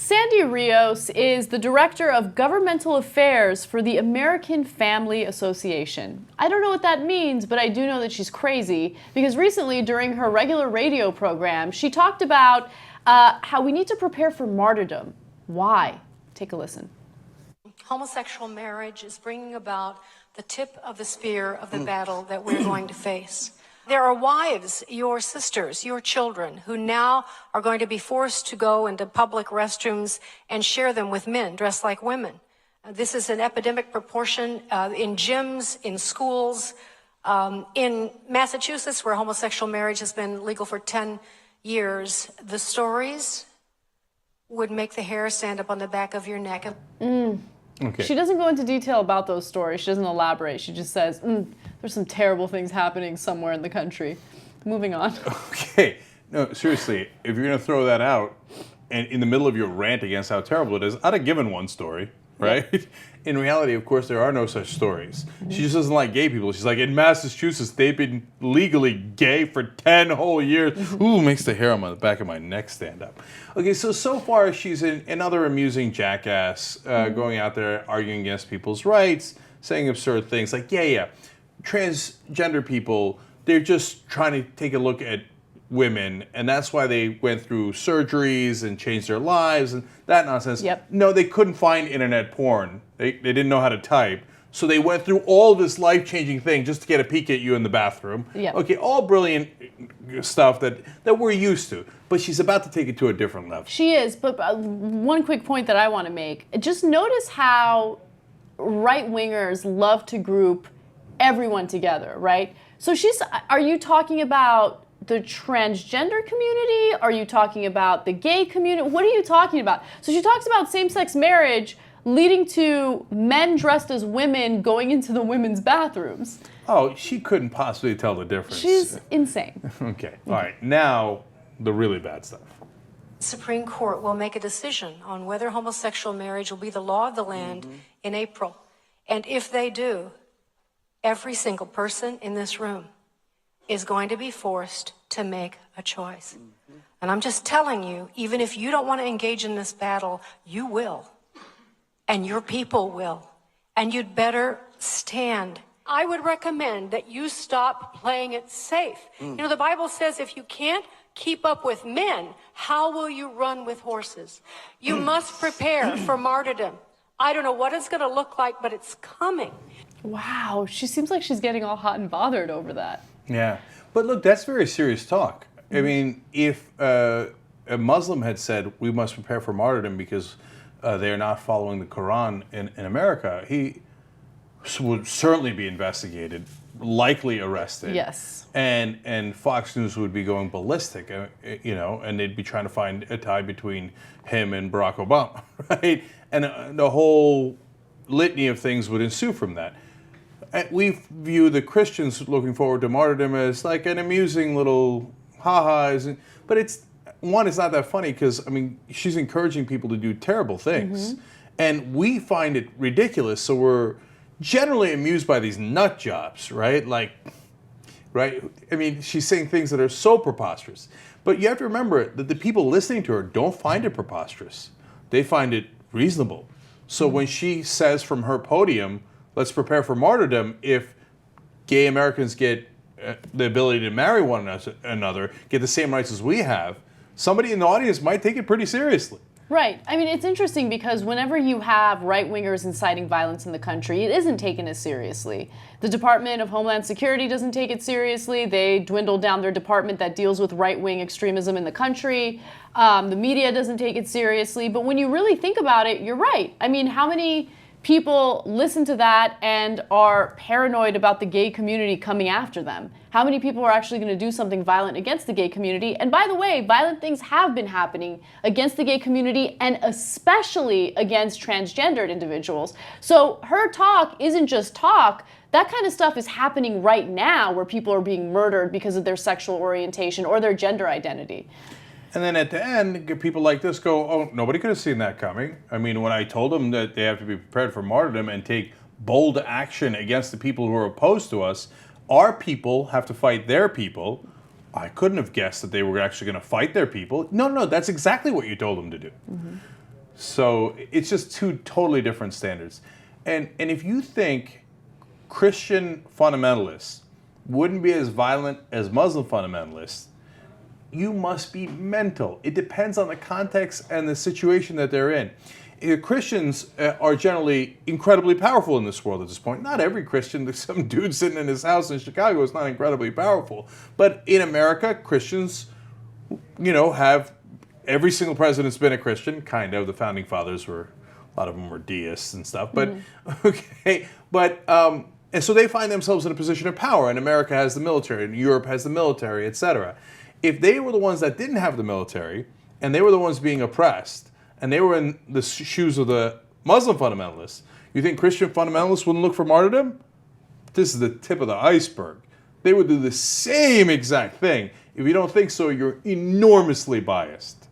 Sandy Rios is the Director of Governmental Affairs for the American Family Association. I don't know what that means, but I do know that she's crazy because recently during her regular radio program, she talked about how we need to prepare for martyrdom. Why? Take a listen. Homosexual marriage is bringing about the tip of the spear of the battle that we're going to face. There are wives, your sisters, your children, who now are going to be forced to go into public restrooms and share them with men dressed like women. This is an epidemic proportion in gyms, in schools. In Massachusetts, where homosexual marriage has been legal for 10 years, the stories would make the hair stand up on the back of your neck. Okay. She doesn't go into detail about those stories. She doesn't elaborate. She just says, there's some terrible things happening somewhere in the country. Moving on. Okay. No, seriously, if you're going to throw that out, and in the middle of your rant against how terrible it is, I'd have given one story, right? Yep. In reality, of course, there are no such stories. She just doesn't like gay people. She's like, in Massachusetts, they've been legally gay for 10 whole years. Ooh, makes the hair on the back of my neck stand up. Okay, so far she's another amusing jackass going out there arguing against people's rights, saying absurd things like, yeah, transgender people, they're just trying to take a look at women, and that's why they went through surgeries and changed their lives and that nonsense. Yep. No, they couldn't find internet porn. They didn't know how to type. So they went through all this life-changing thing just to get a peek at you in the bathroom. Yep. Okay, all brilliant stuff that we're used to. But she's about to take it to a different level. She is, but one quick point that I want to make. Just notice how right-wingers love to group everyone together, right? So are you talking about the transgender community? Are you talking about the gay community? What are you talking about? So she talks about same-sex marriage leading to men dressed as women going into the women's bathrooms. Oh, she couldn't possibly tell the difference. She's insane. Okay, all right. Now, the really bad stuff. The Supreme Court will make a decision on whether homosexual marriage will be the law of the land in April. And if they do, every single person in this room is going to be forced to make a choice. And I'm just telling you, even if you don't want to engage in this battle, you will. And your people will. And you'd better stand. I would recommend that you stop playing it safe. You know, the Bible says if you can't keep up with men, how will you run with horses? You must prepare for martyrdom. I don't know what it's going to look like, but it's coming. Wow, she seems like she's getting all hot and bothered over that. Yeah, but look, that's very serious talk. I mean, if a Muslim had said we must prepare for martyrdom because they are not following the Quran in America, he would certainly be investigated, likely arrested. Yes. And Fox News would be going ballistic, and they'd be trying to find a tie between him and Barack Obama, right? And the whole litany of things would ensue from that. We view the Christians looking forward to martyrdom as like an amusing little ha-has, but it's not that funny because, I mean, she's encouraging people to do terrible things. And we find it ridiculous, so we're generally amused by these nut jobs, right? Right? I mean, she's saying things that are so preposterous. But you have to remember that the people listening to her don't find it preposterous. They find it reasonable. So when she says from her podium, let's prepare for martyrdom, if gay Americans get the ability to marry one another, get the same rights as we have, somebody in the audience might take it pretty seriously. Right. I mean, it's interesting because whenever you have right-wingers inciting violence in the country, it isn't taken as seriously. The Department of Homeland Security doesn't take it seriously. They dwindled down their department that deals with right-wing extremism in the country. The media doesn't take it seriously. But when you really think about it, you're right. I mean, how many people listen to that and are paranoid about the gay community coming after them? How many people are actually going to do something violent against the gay community? And by the way, violent things have been happening against the gay community and especially against transgendered individuals. So her talk isn't just talk. That kind of stuff is happening right now where people are being murdered because of their sexual orientation or their gender identity. And then at the end, people like this go, oh, nobody could have seen that coming. I mean, when I told them that they have to be prepared for martyrdom and take bold action against the people who are opposed to us, our people have to fight their people. I couldn't have guessed that they were actually going to fight their people. No, that's exactly what you told them to do. So it's just two totally different standards. And if you think Christian fundamentalists wouldn't be as violent as Muslim fundamentalists, you must be mental. It depends on the context and the situation that they're in. Christians are generally incredibly powerful in this world at this point. Not every Christian, some dude sitting in his house in Chicago is not incredibly powerful. But in America, Christians, have every single president's been a Christian, kind of. The founding fathers were, a lot of them were deists and stuff. But, and so they find themselves in a position of power, and America has the military, and Europe has the military, etc. If they were the ones that didn't have the military, and they were the ones being oppressed, and they were in the shoes of the Muslim fundamentalists, you think Christian fundamentalists wouldn't look for martyrdom? This is the tip of the iceberg. They would do the same exact thing. If you don't think so, you're enormously biased.